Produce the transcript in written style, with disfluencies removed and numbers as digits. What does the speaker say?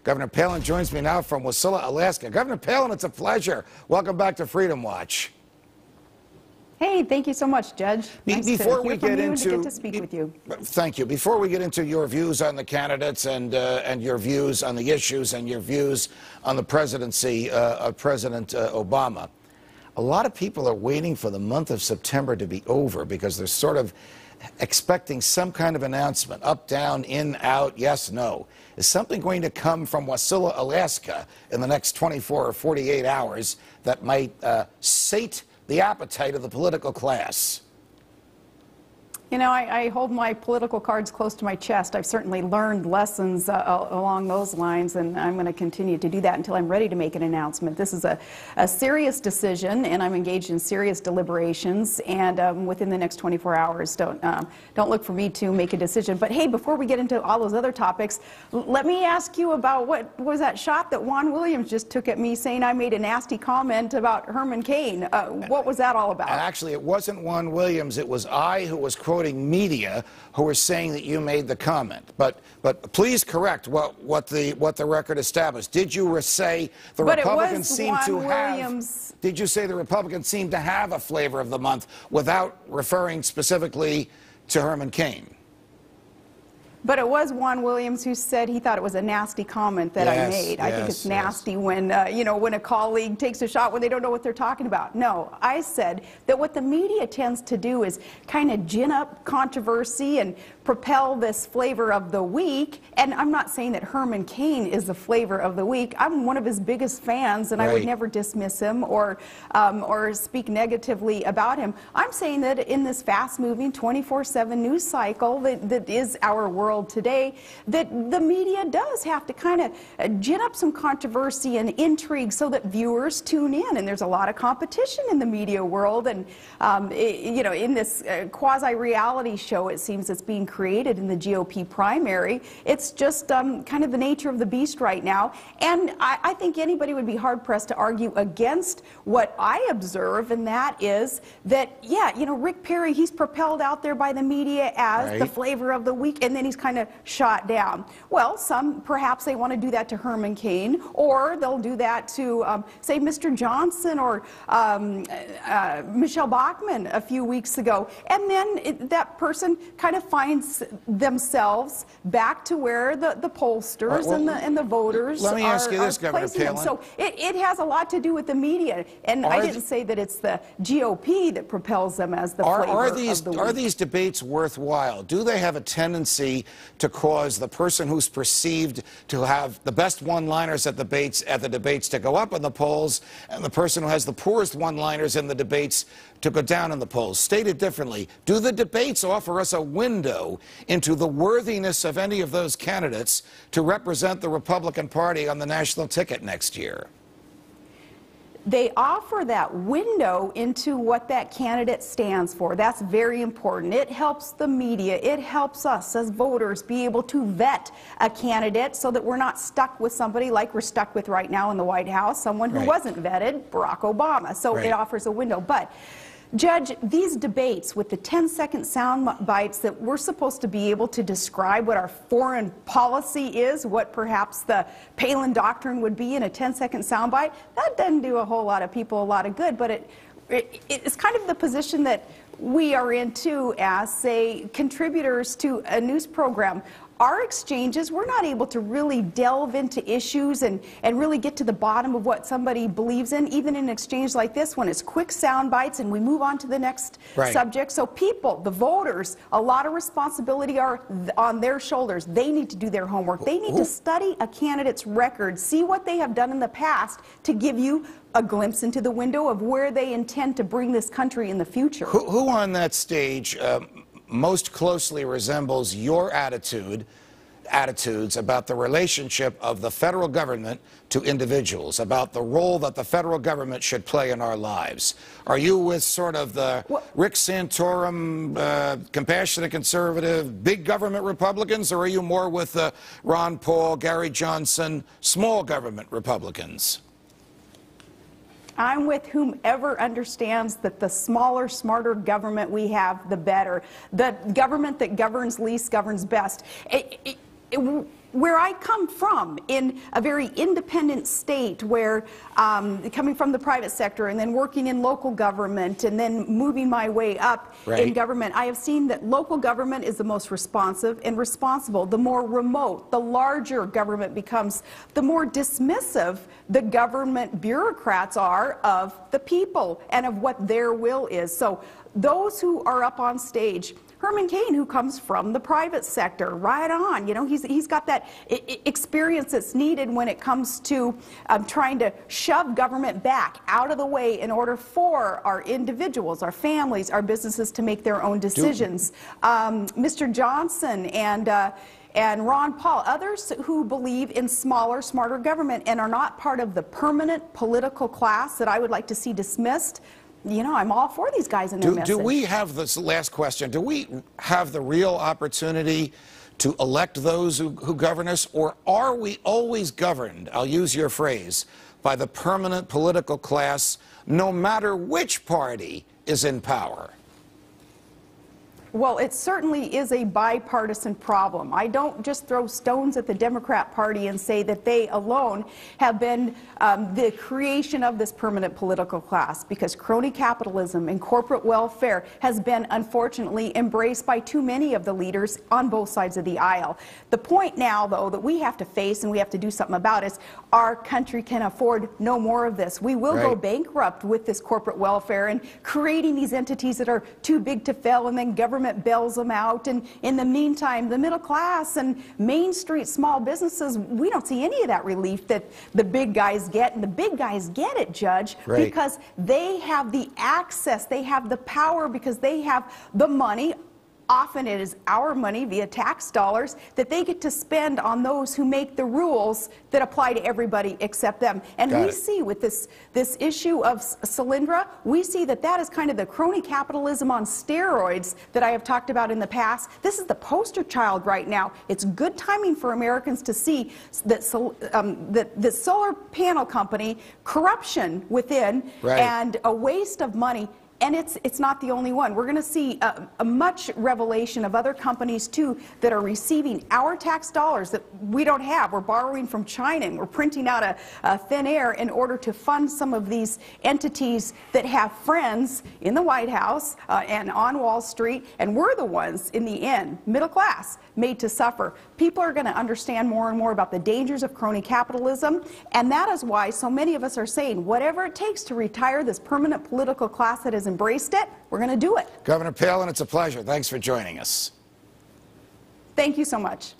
Governor Palin joins me now from Wasilla, Alaska. Governor Palin, it's a pleasure. Welcome back to Freedom Watch. Hey, thank you so much, Judge. Before we get into, to speak with you. Thank you. Before we get into your views on the candidates and your views on the issues and your views on the presidency of President Obama, a lot of people are waiting for the month of September to be over because they're sort of expecting some kind of announcement, up, down, in, out, yes, no. Is something going to come from Wasilla, Alaska in the next 24 or 48 hours that might sate the appetite of the political class? You know, I hold my political cards close to my chest. I've certainly learned lessons along those lines, and I'm going to continue to do that until I'm ready to make an announcement. This is a serious decision, and I'm engaged in serious deliberations, and within the next 24 hours, don't look for me to make a decision. But hey, before we get into all those other topics, let me ask you about what was that shot that Juan Williams just took at me saying I made a nasty comment about Herman Cain. What was that all about? Actually, it wasn't Juan Williams. It was I who was quoting media who were saying that you made the comment. But please correct what the record established. Did you say the Republicans seem to have? Did you say the Republicans seem to have a flavor of the month without referring specifically to Herman Cain? But it was Juan Williams who said he thought it was a nasty comment that I made. I think it's nasty when, you know, when a colleague takes a shot when they don't know what they're talking about. No, I said that what the media tends to do is kind of gin up controversy and propel this flavor of the week. And I'm not saying that Herman Cain is the flavor of the week. I'm one of his biggest fans, and I would never dismiss him or speak negatively about him. I'm saying that in this fast-moving 24/7 news cycle that is our world today, that the media does have to kind of gin up some controversy and intrigue so that viewers tune in. And there's a lot of competition in the media world, and you know, in this quasi-reality show, it seems it's being created in the GOP primary. It's just kind of the nature of the beast right now. And I think anybody would be hard-pressed to argue against what I observe, and that is that, yeah, you know, Rick Perry, he's propelled out there by the media as the flavor of the week, and then he's kind of shot down. Well, some perhaps they want to do that to Herman Cain, or they'll do that to, say, Mr. Johnson or Michelle Bachmann a few weeks ago. And then that person kind of finds themselves back to where the pollsters and the voters let me ask you this, Governor Palin. So it has a lot to do with the media. And I didn't say that it's the GOP that propels them as the flavor of the week. Are these debates worthwhile? Do they have a tendency to cause the person who's perceived to have the best one-liners at the debates to go up in the polls, and the person who has the poorest one-liners in the debates to go down in the polls? Stated differently, do the debates offer us a window into the worthiness of any of those candidates to represent the Republican Party on the national ticket next year? They offer that window into what that candidate stands for. That's very important. It helps the media. It helps us as voters be able to vet a candidate so that we're not stuck with somebody like we're stuck with right now in the White House, someone who wasn't vetted, Barack Obama. So it offers a window. But Judge, these debates with the 10-second sound bites that we're supposed to be able to describe what our foreign policy is, what perhaps the Palin doctrine would be in a 10-second sound bite, that doesn't do a whole lot of people a lot of good, but it's kind of the position that we are in too as, say, contributors to a news program. Our exchanges, we're not able to really delve into issues and really get to the bottom of what somebody believes in, even in an exchange like this one. It's quick sound bites and we move on to the next subject. So people, the voters, a lot of responsibility are on their shoulders. They need to do their homework. They need to study a candidate's record, see what they have done in the past to give you a glimpse into the window of where they intend to bring this country in the future. Who on that stage most closely resembles your attitudes about the relationship of the federal government to individuals, about the role that the federal government should play in our lives? Are you with sort of the Rick Santorum, compassionate conservative, big government Republicans, or are you more with the Ron Paul, Gary Johnson, small government Republicans? I'm with whomever understands that the smaller, smarter government we have, the better. The government that governs least governs best. where I come from, in a very independent state where coming from the private sector and then working in local government and then moving my way up in government, I have seen that local government is the most responsive and responsible. The more remote, the larger government becomes, the more dismissive the government bureaucrats are of the people and of what their will is. So those who are up on stage, Herman Cain, who comes from the private sector, right on. You know, he's got that experience that's needed when it comes to trying to shove government back out of the way in order for our individuals, our families, our businesses to make their own decisions. Mr. Johnson and Ron Paul, others who believe in smaller, smarter government and are not part of the permanent political class that I would like to see dismissed. You know, I'm all for these guys and their message. Do we have this last question? Do we have the real opportunity to elect those who govern us, or are we always governed, I'll use your phrase, by the permanent political class, no matter which party is in power? Well, it certainly is a bipartisan problem. I don't just throw stones at the Democrat Party and say that they alone have been the creation of this permanent political class, because crony capitalism and corporate welfare has been unfortunately embraced by too many of the leaders on both sides of the aisle. The point now, though, that we have to face and we have to do something about is our country can afford no more of this. We will go bankrupt with this corporate welfare and creating these entities that are too big to fail, and then government bails them out, and in the meantime the middle class and Main Street small businesses, we don't see any of that relief that the big guys get. And the big guys get it, Judge, because they have the access, they have the power, because they have the money. Often it is our money via tax dollars that they get to spend on those who make the rules that apply to everybody except them. And we see with this issue of Solyndra, we see that that is kind of the crony capitalism on steroids that I have talked about in the past. This is the poster child right now. It's good timing for Americans to see that the solar panel company, corruption within, and a waste of money. And it's not the only one. We're going to see a much revelation of other companies, too, that are receiving our tax dollars that we don't have. We're borrowing from China, and we're printing out a thin air in order to fund some of these entities that have friends in the White House and on Wall Street. And we're the ones, in the end, middle class, made to suffer. People are going to understand more and more about the dangers of crony capitalism. And that is why so many of us are saying, whatever it takes to retire this permanent political class that has embraced it, we're going to do it. Governor Palin, it's a pleasure. Thanks for joining us. Thank you so much.